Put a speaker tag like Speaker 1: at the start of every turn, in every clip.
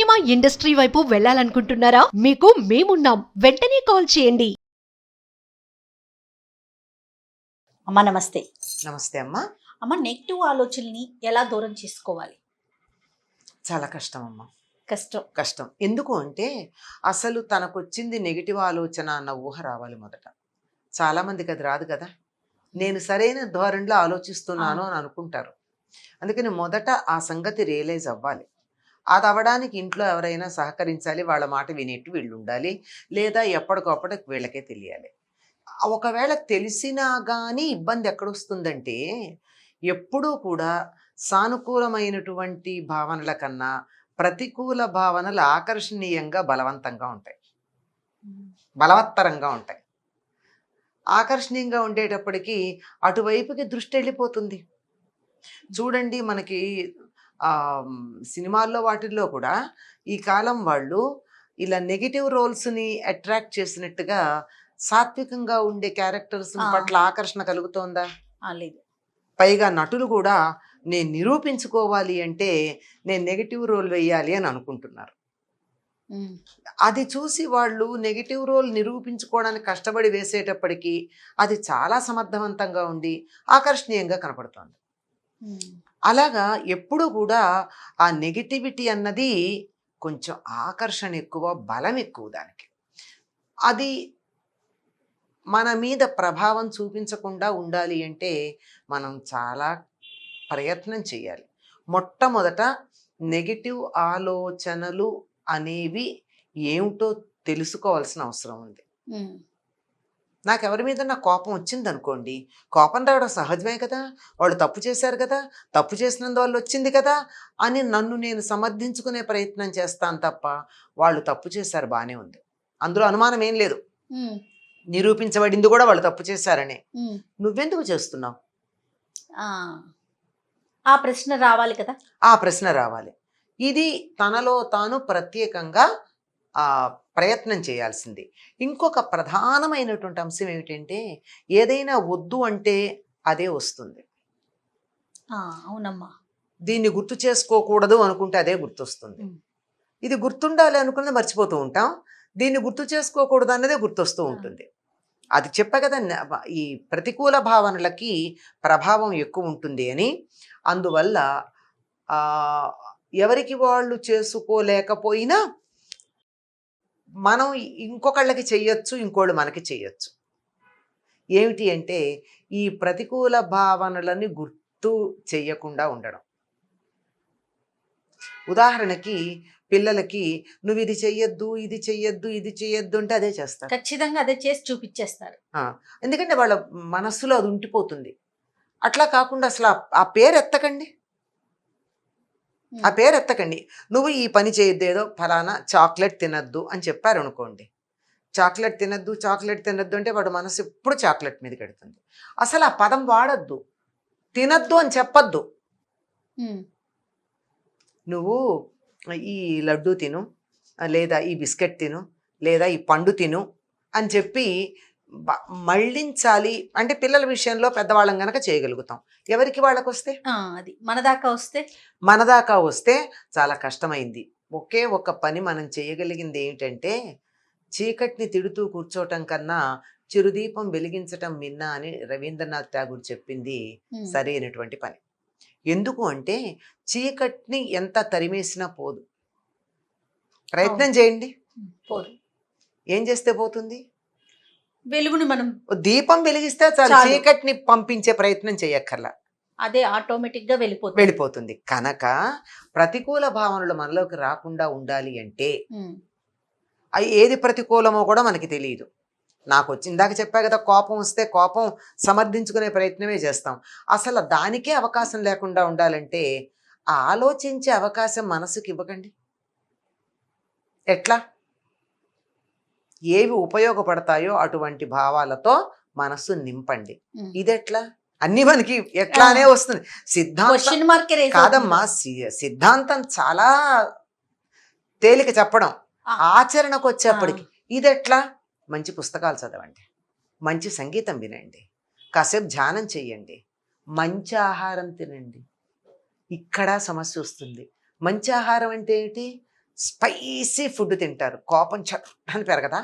Speaker 1: Cinema industry వైపు వెళ్ళాలనుకుంటున్నారా? మీకు మేమున్నాం. వెంటనే కాల్ చేయండి.
Speaker 2: అమ్మ నమస్తే.
Speaker 3: నమస్తే అమ్మా.
Speaker 2: అమ్మ, నెగిటివ్ ఆలోచనల్ని ఎలా దూరం చేసుకోవాలి?
Speaker 3: చాలా కష్టం అమ్మా,
Speaker 2: కష్టం.
Speaker 3: కష్టం. ఎందుకు అంటే అసలు తనకొచ్చింది నెగిటివ్ ఆలోచన అన్న ఊహ రావాలి మొదట. చాలామందికి అది రాదు కదా. నేను సరైన ధోరణిలో ఆలోచిస్తున్నాను అని అనుకుంటారు. అందుకని మొదట ఆ సంగతి రియలైజ్ అవ్వాలి. అది అవ్వడానికి ఇంట్లో ఎవరైనా సహకరించాలి, వాళ్ళ మాట వినేట్టు వీళ్ళు ఉండాలి, లేదా ఎప్పటికప్పుడు వీళ్ళకే తెలియాలి. ఒకవేళ తెలిసినా కానీ ఇబ్బంది ఎక్కడొస్తుందంటే, ఎప్పుడూ కూడా సానుకూలమైనటువంటి భావనల కన్నా ప్రతికూల భావనలు ఆకర్షణీయంగా బలవంతంగా ఉంటాయి, బలవత్తరంగా ఉంటాయి. ఆకర్షణీయంగా ఉండేటప్పటికీ అటువైపుకి దృష్టి వెళ్ళిపోతుంది. చూడండి, మనకి సినిమాల్లో వాటిల్లో కూడా ఈ కాలం వాళ్ళు ఇలా నెగిటివ్ రోల్స్ని అట్రాక్ట్ చేసినట్టుగా సాత్వికంగా ఉండే క్యారెక్టర్స్ పట్ల ఆకర్షణ కలుగుతోందా?
Speaker 2: లేదు.
Speaker 3: పైగా నటులు కూడా నేను నిరూపించుకోవాలి అంటే నేను నెగిటివ్ రోల్ వేయాలి అని అనుకుంటున్నారు. అది చూసి వాళ్ళు నెగిటివ్ రోల్ నిరూపించుకోవడానికి కష్టపడి వేసేటప్పటికీ అది చాలా సమర్థవంతంగా ఉండి ఆకర్షణీయంగా కనపడుతోంది. అలాగా ఎప్పుడు కూడా ఆ నెగిటివిటీ అన్నది కొంచెం ఆకర్షణ ఎక్కువ, బలం ఎక్కువ దానికి. అది మన మీద ప్రభావం చూపించకుండా ఉండాలి అంటే మనం చాలా ప్రయత్నం చేయాలి. మొట్టమొదట నెగిటివ్ ఆలోచనలు అనేవి ఏమిటో తెలుసుకోవాల్సిన అవసరం ఉంది. నాకు ఎవరి మీద నా కోపం వచ్చింది అనుకోండి, కోపం రావడం సహజమే కదా, వాళ్ళు తప్పు చేశారు కదా, తప్పు చేసినందువల్ల వచ్చింది కదా అని నన్ను నేను సమర్థించుకునే ప్రయత్నం చేస్తాను తప్ప, వాళ్ళు తప్పు చేశారు బాగానే ఉంది, అందులో అనుమానం ఏం లేదు, నిరూపించబడింది కూడా వాళ్ళు తప్పు చేశారని, నువ్వెందుకు చేస్తున్నావు?
Speaker 2: ఆ ప్రశ్న రావాలి కదా.
Speaker 3: ఆ ప్రశ్న రావాలి. ఇది తనలో తాను ప్రత్యేకంగా ప్రయత్నం చేయాల్సింది. ఇంకొక ప్రధానమైనటువంటి అంశం ఏమిటంటే, ఏదైనా వద్దు అంటే అదే వస్తుంది.
Speaker 2: అవునమ్మా.
Speaker 3: దీన్ని గుర్తు చేసుకోకూడదు అనుకుంటే అదే గుర్తొస్తుంది. ఇది గుర్తుండాలి అనుకున్నది మర్చిపోతూ ఉంటాం, దీన్ని గుర్తు చేసుకోకూడదు అన్నదే గుర్తొస్తూ ఉంటుంది. అది చెప్పా కదా, ఈ ప్రతికూల భావనలకి ప్రభావం ఎక్కువ ఉంటుంది అని. అందువల్ల ఎవరికి వాళ్ళు చేసుకోలేకపోయినా మనం ఇంకొకళ్ళకి చెయ్యొచ్చు, ఇంకోళ్ళు మనకి చెయ్యొచ్చు. ఏమిటి అంటే ఈ ప్రతికూల భావనలని గుర్తు చెయ్యకుండా ఉండడం. ఉదాహరణకి పిల్లలకి నువ్వు ఇది చెయ్యొద్దు, ఇది చెయ్యొద్దు, ఇది చెయ్యొద్దు అంటే అదే చేస్తారు,
Speaker 2: ఖచ్చితంగా అదే చేసి చూపించేస్తారు.
Speaker 3: ఎందుకంటే వాళ్ళ మనస్సులో అది ఉండిపోతుంది. అట్లా కాకుండా అసలు ఆ పేరు ఎత్తకండి, ఆ పేరు ఎత్తకండి. నువ్వు ఈ పని చేయొద్దు, ఏదో ఫలానా చాక్లెట్ తినద్దు అని చెప్పారు అనుకోండి, చాక్లెట్ తినద్దు, చాక్లెట్ తినద్దు అంటే వాడు మనసు ఎప్పుడు చాక్లెట్ మీద కడుతుంది. అసలు ఆ పదం వాడద్దు, తినద్దు అని చెప్పద్దు. నువ్వు ఈ లడ్డు తిను, లేదా ఈ బిస్కెట్ తిను, లేదా ఈ పండు తిను అని చెప్పి మళ్ళించాలి. అంటే పిల్లల విషయంలో పెద్దవాళ్ళం గనక చేయగలుగుతాం, ఎవరికి వాళ్ళకు వస్తే
Speaker 2: అది మన
Speaker 3: దాకా వస్తే చాలా కష్టమైంది. ఒకే ఒక పని మనం చేయగలిగింది ఏమిటంటే, చీకటిని తిడుతూ కూర్చోటం కన్నా చిరుదీపం వెలిగించటం మిన్నా అని రవీంద్రనాథ్ ఠాగూర్ చెప్పింది సరైనటువంటి పని. ఎందుకు అంటే చీకటిని ఎంత తరిమేసినా పోదు. ప్రయత్నం చేయండి,
Speaker 2: పోదు.
Speaker 3: ఏం చేస్తే పోతుంది?
Speaker 2: వెలుగుని మనం
Speaker 3: దీపం వెలిగిస్తే చాలు, చీకటిని పంపించే ప్రయత్నం చేయక్కర్లా,
Speaker 2: అదే ఆటోమేటిక్ గా
Speaker 3: వెళ్ళిపోతుంది. కనుక ప్రతికూల భావనలు మనలోకి రాకుండా ఉండాలి అంటే అవి ఏది ప్రతికూలమో కూడా మనకి తెలియదు. నాకు ఇందాక చెప్పా కదా, కోపం వస్తే కోపం సమర్థించుకునే ప్రయత్నమే చేస్తాం. అసలు దానికే అవకాశం లేకుండా ఉండాలంటే ఆలోచించే అవకాశం మనసుకి ఇవ్వకండి. ఎట్లా? ఏవి ఉపయోగపడతాయో అటువంటి భావాలతో మనస్సు నింపండి. ఇదెట్లా? అన్ని మనకి ఎట్లానే వస్తుంది. సిద్ధాంతం కాదమ్మా, సిద్ధాంతం చాలా తేలిక చెప్పడం, ఆచరణకు వచ్చేప్పటికి ఇదెట్లా? మంచి పుస్తకాలు చదవండి, మంచి సంగీతం వినండి, కాసేపు ధ్యానం చెయ్యండి, మంచి ఆహారం తినండి. ఇక్కడ సమస్య వస్తుంది. మంచి ఆహారం అంటే ఏంటి? స్పైసీ ఫుడ్ తింటారు, కోపం చట్టని పెరగదా?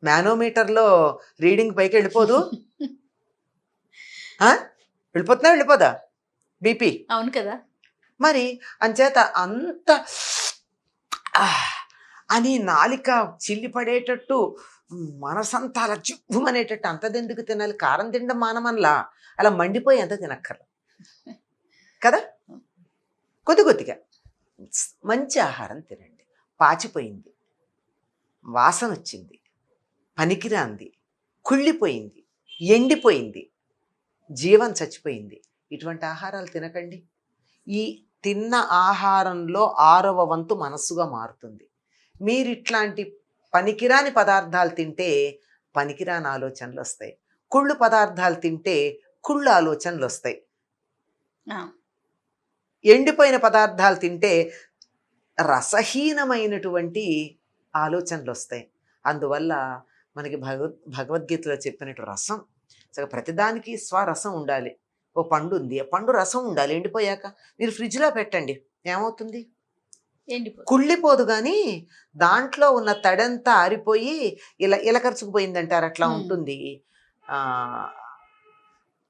Speaker 3: మానోమీటర్లో రీడింగ్ పైకి వెళ్ళిపోదు? వెళ్ళిపోతున్నా వెళ్ళిపోదా బీపీ?
Speaker 2: అవును కదా.
Speaker 3: మరి అంచేత అంత అని నాలిక చిల్లిపడేటట్టు మనసంతా అలా జివ్వుమనేటట్టు అంతదెందుకు తినాలి? కారం తినడం మానమనలా, అలా మండిపోయి అంత తినక్కర్లా కదా. కొద్ది కొద్దిగా మంచి ఆహారం తినండి. పాచిపోయింది, వాసన వచ్చింది, పనికిరాంది, కుళ్ళిపోయింది, ఎండిపోయింది, జీవం చచ్చిపోయింది, ఇటువంటి ఆహారాలు తినకండి. ఈ తిన్న ఆహారంలో 6వ వంతు మనస్సుగా మారుతుంది. మీరు ఇట్లాంటి పనికిరాని పదార్థాలు తింటే పనికిరాని ఆలోచనలు వస్తాయి, కుళ్ళు పదార్థాలు తింటే కుళ్ళు ఆలోచనలు వస్తాయి, ఎండిపోయిన పదార్థాలు తింటే రసహీనమైనటువంటి ఆలోచనలు వస్తాయి. అందువల్ల మనకి భగవద్గీతలో చెప్పినట్టు రసం, ప్రతిదానికి స్వరసం ఉండాలి. ఓ పండు ఉంది, ఆ పండు రసం ఉండాలి. ఎండిపోయాక మీరు ఫ్రిడ్జ్లో పెట్టండి, ఏమవుతుంది? కుళ్ళిపోదు, కానీ దాంట్లో ఉన్న తడంతా ఆరిపోయి ఇలకరుచుకుపోయిందంటారు, అట్లా ఉంటుంది.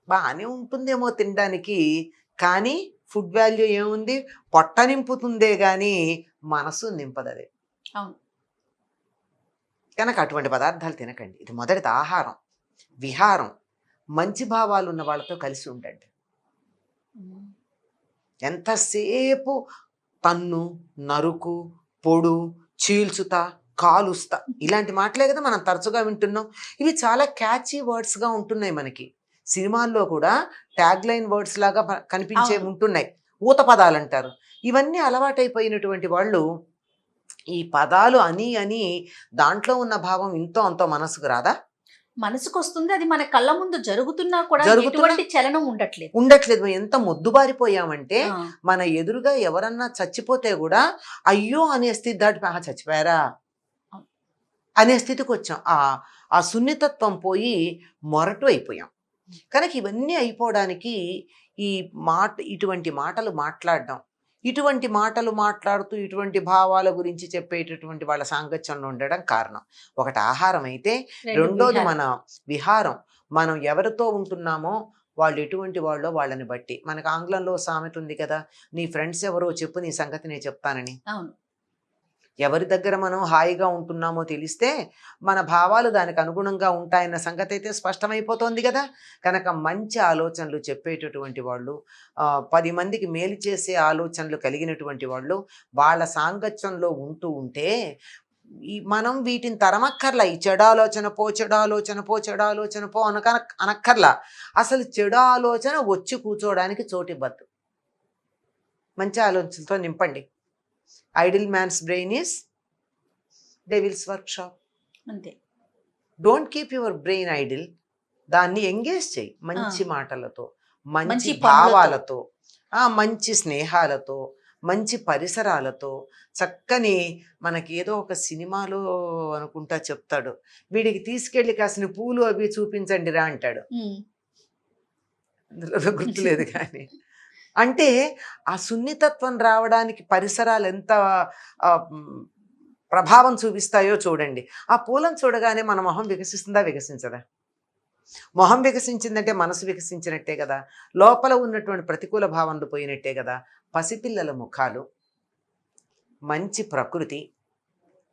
Speaker 3: బాగానే ఉంటుందేమో తినడానికి, కానీ ఫుడ్ వాల్యూ ఏముంది? పొట్ట నింపుతుందే కానీ మనసు నింపదు అది. కనుక అటువంటి పదార్థాలు తినకండి. ఇది మొదటిది. ఆహారం, విహారం, మంచి భావాలు ఉన్న వాళ్ళతో కలిసి ఉండండి. ఎంతసేపు తన్ను, నరుకు, పొడు, చీల్చుతా, కాలుస్తా, ఇలాంటి మాటలే కదా మనం తరచుగా వింటున్నాం. ఇవి చాలా క్యాచీ వర్డ్స్గా ఉంటున్నాయి మనకి. సినిమాల్లో కూడా ట్యాగ్ లైన్ వర్డ్స్ లాగా కనిపించే ఉంటున్నాయి. ఊత పదాలు అంటారు. ఇవన్నీ అలవాటైపోయినటువంటి వాళ్ళు ఈ పదాలు అని అని దాంట్లో ఉన్న భావం ఇంతో అంతో మనసుకు రాదా?
Speaker 2: మనసుకు వస్తుంది. అది మన కళ్ళ ముందు జరుగుతున్నా కూడా ఎటువంటి చలనం ఉండట్లేదు.
Speaker 3: ఎంత మొద్దుబారిపోయామంటే మన ఎదురుగా ఎవరన్నా చచ్చిపోతే కూడా అయ్యో అనే స్థితి దాటి చచ్చిపోయారా అనే స్థితికి వచ్చాం. ఆ సున్నితత్వం పోయి మొరటు అయిపోయాం. కనుక ఇవన్నీ అయిపోవడానికి ఇటువంటి మాటలు మాట్లాడడం, ఇటువంటి మాటలు మాట్లాడుతూ ఇటువంటి భావాల గురించి చెప్పేటటువంటి వాళ్ళ సాంగత్యంలో ఉండడం కారణం. ఒకటి ఆహారం అయితే, రెండోది మన విహారం. మనం ఎవరితో ఉంటున్నామో వాళ్ళు ఎటువంటి వాళ్ళో వాళ్ళని బట్టి. మనకు ఆంగ్లంలో సామెత ఉంది కదా, నీ ఫ్రెండ్స్ ఎవరో చెప్పు, నీ సంగతి నేను చెప్తానని. ఎవరి దగ్గర మనం హాయిగా ఉంటున్నామో తెలిస్తే మన భావాలు దానికి అనుగుణంగా ఉంటాయన్న సంగతి అయితే స్పష్టమైపోతుంది కదా. కనుక మంచి ఆలోచనలు చెప్పేటటువంటి వాళ్ళు, 10 మందికి మేలు చేసే ఆలోచనలు కలిగినటువంటి వాళ్ళు వాళ్ళ సాంగత్యంలో ఉంటూ ఉంటే మనం వీటిని తరమక్కర్లా. ఈ చెడు ఆలోచన పో, చెడు ఆలోచన పో, చెడు ఆలోచన పో అనక్కర్లా. అసలు చెడు ఆలోచన వచ్చి కూర్చోవడానికి చోటివ్వద్దు. మంచి ఆలోచనలతో నింపండి. Idle man's brain is devil's workshop.
Speaker 2: అంతే.
Speaker 3: Don't keep your brain idle. దాన్ని ఎంగేజ్ చేయి మంచి మాటలతో, మంచి భావాలతో, మంచి స్నేహాలతో, మంచి పరిసరాలతో. చక్కని మనకి ఏదో ఒక సినిమాలో అనుకుంటా చెప్తాడు, వీడికి తీసుకెళ్ళి కాసిన పూలు అవి చూపించండి రా అంటాడు, అందులో గుర్తులేదు కానీ. అంటే ఆ సున్నితత్వం రావడానికి పరిసరాలు ఎంత ప్రభావం చూపిస్తాయో చూడండి. ఆ పూలను చూడగానే మన మొహం వికసిస్తుందా, వికసించదా? మొహం వికసించిందంటే మనసు వికసించినట్టే కదా, లోపల ఉన్నటువంటి ప్రతికూల భావనలు పోయినట్టే కదా. పసిపిల్లల ముఖాలు, మంచి ప్రకృతి,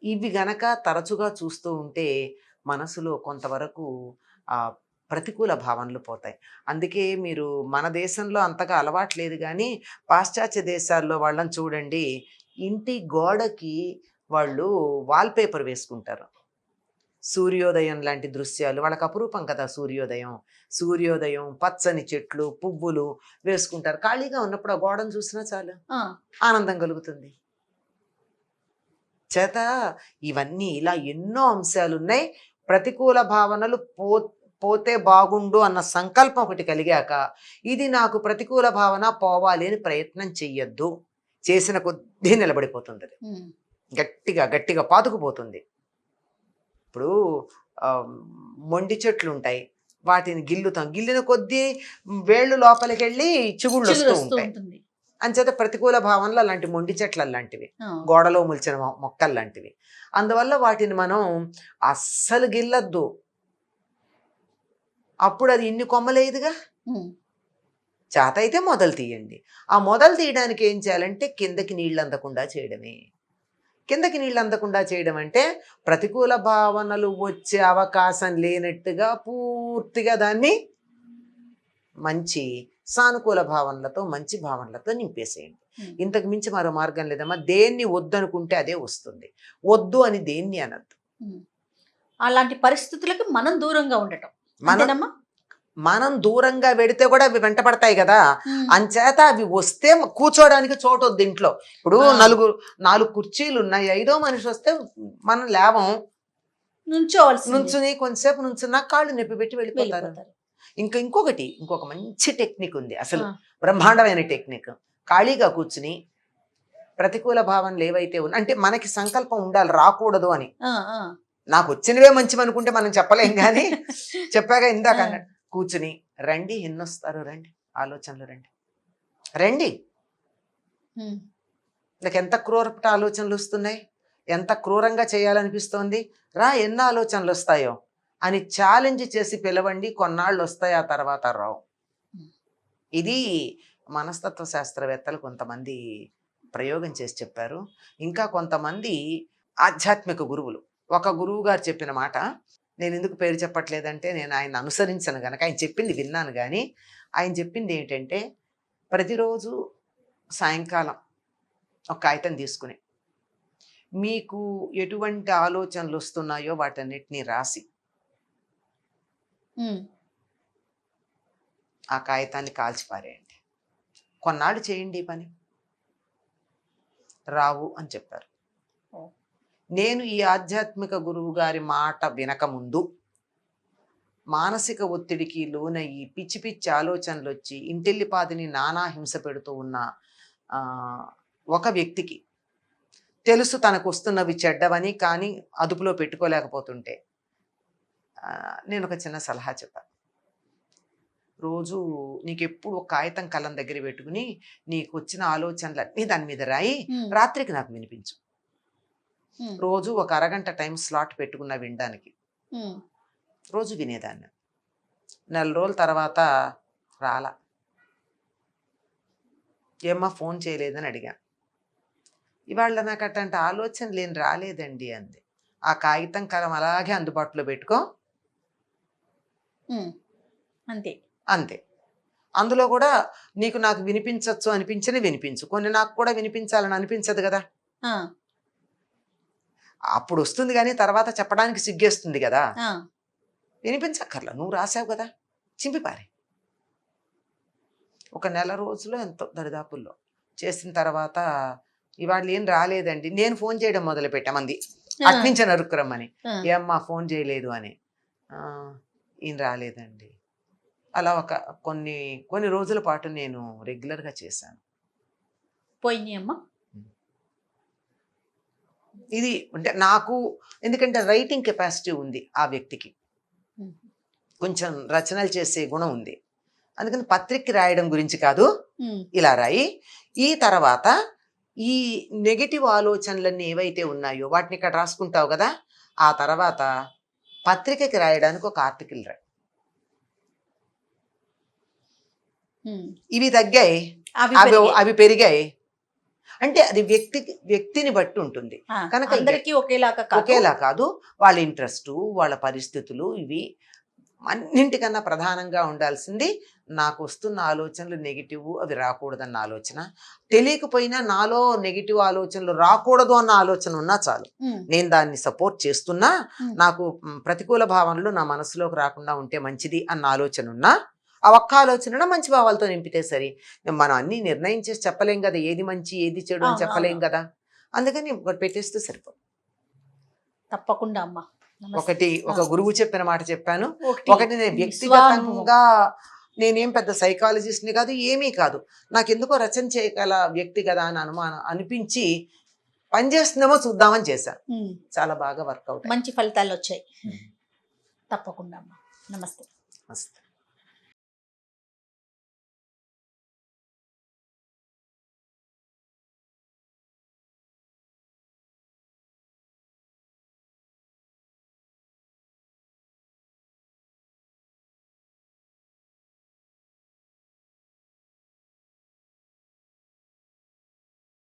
Speaker 3: ఇవి గనక తరచుగా చూస్తూ ఉంటే మనసులో కొంతవరకు ప్రతికూల భావనలు పోతాయి. అందుకే మీరు మన దేశంలో అంతగా అలవాట్లేదు కానీ పాశ్చాత్య దేశాల్లో వాళ్ళని చూడండి, ఇంటి గోడకి వాళ్ళు వాల్పేపర్ వేసుకుంటారు. సూర్యోదయం లాంటి దృశ్యాలు వాళ్ళకి అపురూపం కదా. సూర్యోదయం, పచ్చని చెట్లు, పువ్వులు వేసుకుంటారు. ఖాళీగా ఉన్నప్పుడు ఆ గోడను చూసినా చాలు ఆనందం కలుగుతుంది. చేత ఇవన్నీ ఇలా ఎన్నో అంశాలు ఉన్నాయి. ప్రతికూల భావనలు పోతే బాగుండు అన్న సంకల్పం ఒకటి కలిగాక, ఇది నాకు ప్రతికూల భావన పోవాలి అని ప్రయత్నం చెయ్యొద్దు. చేసిన కొద్దీ నిలబడిపోతుంది, అది గట్టిగా పాతుకుపోతుంది. ఇప్పుడు మొండి చెట్లు ఉంటాయి, వాటిని గిల్లిన కొద్దీ వేళ్ళు లోపలికి వెళ్ళి చిగుళ్ళు వస్తూ ఉంటాయి. అంచేత ప్రతికూల భావనలు అలాంటి మొండి చెట్లు అలాంటివి,
Speaker 2: ఆ.
Speaker 3: గోడలో ముల్చిన మొక్కలు లాంటివి. అందువల్ల వాటిని మనం అస్సలు గిల్లద్దు. అప్పుడు అది ఇన్ని కొమ్మలేదుగా.
Speaker 2: ఉమ్.
Speaker 3: చేత అయితే మొదలు తీయండి. ఆ మొదలు తీయడానికి ఏం చేయాలంటే కిందకి నీళ్ళు అందకుండా చేయడమే. కిందకి నీళ్ళు అందకుండా చేయడం అంటే ప్రతికూల భావనలు వచ్చే అవకాశం లేనట్టుగా పూర్తిగా దాన్ని మంచి సానుకూల భావనలతో, మంచి భావనలతో నింపేసేయండి. ఇంతకు మించి మరో మార్గం లేదమ్మా. దేన్ని వద్దనుకుంటే అదే వస్తుంది. వద్దు అని దేన్ని అనద్దు.
Speaker 2: ఉమ్. అలాంటి పరిస్థితులకి మనం దూరంగా ఉండటం.
Speaker 3: మనం
Speaker 2: అంతేనమ్మా?
Speaker 3: మనం దూరంగా వెడితే కూడా అవి వెంట పడతాయి కదా.
Speaker 2: ఉమ్.
Speaker 3: అంచేత అవి వస్తే కూర్చోడానికి చోటు వద్దు ఇంట్లో. ఇప్పుడు
Speaker 2: ఆ.
Speaker 3: 4 కుర్చీలు ఉన్నాయి, 5వ మనిషి వస్తే మనం లేవం.
Speaker 2: నుంచోవలసిందే.
Speaker 3: నుంచుని కొంతసేపు నుంచున్నా కాళ్ళు నొప్పి పెట్టి వెళ్ళిపోతారు.
Speaker 2: వెళ్ళిపోతారు.
Speaker 3: ఇంకొక మంచి టెక్నిక్ ఉంది, అసలు
Speaker 2: ఆ.
Speaker 3: బ్రహ్మాండమైన టెక్నిక్. ఖాళీగా కూర్చుని ప్రతికూల భావనలు ఏవైతే ఉన్నాయి అంటే మనకి సంకల్పం ఉండాలి రాకూడదు అని.
Speaker 2: ఆ, ఆ.
Speaker 3: నాకు వచ్చినవే మంచివి అనుకుంటే మనం చెప్పలేం కానీ చెప్పాక ఇందాక అన్నట్టు కూర్చుని రండి, ఎన్నొస్తారు రండి, ఆలోచనలు రండి రండి.
Speaker 2: ఉమ్.
Speaker 3: నాకు ఎంత క్రూరపట ఆలోచనలు వస్తున్నాయి, ఎంత క్రూరంగా చేయాలనిపిస్తోంది, రా ఎన్ని ఆలోచనలు వస్తాయో అని ఛాలెంజ్ చేసి పిలవండి. కొన్నాళ్ళు వస్తాయి, ఆ తర్వాత రావు. ఇది మనస్తత్వ శాస్త్రవేత్తలు కొంతమంది ప్రయోగం చేసి చెప్పారు. ఇంకా కొంతమంది ఆధ్యాత్మిక గురువులు. ఒక గురువు గారు చెప్పిన మాట, నేను ఎందుకు పేరు చెప్పట్లేదంటే నేను ఆయన అనుసరించను కనుక, ఆయన చెప్పింది విన్నాను. కానీ ఆయన చెప్పింది ఏంటంటే ప్రతిరోజు సాయంకాలం ఒక కాగితం తీసుకుని మీకు ఎటువంటి ఆలోచనలు వస్తున్నాయో వాటన్నిటినీ రాసి
Speaker 2: ఉమ్.
Speaker 3: ఆ కాగితాన్ని కాల్చిపారేయండి. కొన్నాళ్ళు చేయండి ఈ పని, రావు అని చెప్పారు. నేను ఈ ఆధ్యాత్మిక గురువు గారి మాట వినకముందు మానసిక ఒత్తిడికి లోనయ్యి పిచ్చి పిచ్చి ఆలోచనలు వచ్చి ఇంటిల్లిపాదిని నానా హింస పెడుతూ ఉన్న ఒక వ్యక్తికి తెలుసు తనకు వస్తున్నవి చెడ్డవని, కానీ అదుపులో పెట్టుకోలేకపోతుంటే నేను ఒక చిన్న సలహా చెప్పాను. రోజు నీకు ఎప్పుడు ఒక కాగితం కళ్ళం దగ్గర పెట్టుకుని నీకు వచ్చిన ఆలోచనలన్నీ దాని మీద రాయి, రాత్రికి నాకు వినిపించు. రోజు ఒక అరగంట టైం స్లాట్ పెట్టుకున్న వినడానికి. రోజు వినేదాన్ని. 4 రోజుల తర్వాత రాలా. ఏమ్మా ఫోన్ చేయలేదని అడిగాను. ఇవాళ నాకు అట్లాంటి ఆలోచనలు ఏం రాలేదండి అంది. ఆ కాగితం కలం అలాగే అందుబాటులో పెట్టుకో,
Speaker 2: అంతే
Speaker 3: అంతే. అందులో కూడా నీకు నాకు వినిపించవచ్చు అనిపించని వినిపించు, కొన్ని నాకు కూడా వినిపించాలని అనిపించదు కదా. అప్పుడు వస్తుంది కానీ తర్వాత చెప్పడానికి సిగ్గేస్తుంది కదా. వినిపించక్కర్లా, నువ్వు రాసావు కదా, చింపిపారి. ఒక నెల రోజుల్లో ఎంతో దరిదాపుల్లో చేసిన తర్వాత ఇవాళ ఏం రాలేదండి, నేను ఫోన్ చేయడం మొదలు పెట్టామంది అట్నుంచి నరుక్కురమ్మని. ఏమ్మా ఫోన్ చేయలేదు అని. ఈయన రాలేదండి. అలా కొన్ని రోజుల పాటు నేను రెగ్యులర్గా చేశాను.
Speaker 2: పోయినాయమ్మా.
Speaker 3: ఇది అంటే నాకు ఎందుకంటే రైటింగ్ కెపాసిటీ ఉంది ఆ వ్యక్తికి, కొంచెం రచనలు చేసే గుణం ఉంది. అందుకని పత్రిక రాయడం గురించి కాదు, ఇలా రాయి. ఈ తర్వాత ఈ నెగటివ్ ఆలోచనలన్నీ ఏవైతే ఉన్నాయో వాటిని ఇక్కడ రాసుకుంటావు కదా, ఆ తర్వాత పత్రికకి రాయడానికి ఒక ఆర్టికల్ రాయి. ఇవి తగ్గాయి, అవి పెరిగాయి అంటే అది వ్యక్తిని బట్టి ఉంటుంది కనుక
Speaker 2: అందరికీ
Speaker 3: ఒకేలా కాదు. వాళ్ళ ఇంట్రెస్ట్, వాళ్ళ పరిస్థితులు, ఇవి అన్నింటికన్నా ప్రధానంగా ఉండాల్సింది నాకు వస్తున్న ఆలోచనలు నెగిటివ్, అవి రాకూడదన్న ఆలోచన. తెలియకపోయినా నాలో నెగిటివ్ ఆలోచనలు రాకూడదు అన్న ఆలోచన ఉన్నా చాలు, నేను దాన్ని సపోర్ట్ చేస్తున్నా. నాకు ప్రతికూల భావనలు నా మనసులోకి రాకుండా ఉంటే మంచిది అన్న ఆలోచన ఉన్నా, ఆ ఒక్క ఆలోచన మంచి భావాలతో నింపితే సరి. మనం అన్ని నిర్ణయం చేసి చెప్పలేం కదా, ఏది మంచి ఏది చెడు అని చెప్పలేం కదా. అందుకని ఒకటి పెట్టేస్తే సరిపోదు.
Speaker 2: తప్పకుండా అమ్మా.
Speaker 3: ఒక గురువు చెప్పిన మాట చెప్పాను. ఒకటి నేను వ్యక్తిగతంగా నేనేం పెద్ద సైకాలజిస్ట్ని కాదు, ఏమీ కాదు, నాకు ఎందుకో రచన చేయగల వ్యక్తి కదా అని అనిపించి పనిచేస్తుందేమో చూద్దామని చేశాను. చాలా బాగా వర్కౌట్,
Speaker 2: మంచి ఫలితాలు వచ్చాయి. తప్పకుండా అమ్మా. నమస్తే.
Speaker 3: నమస్తే.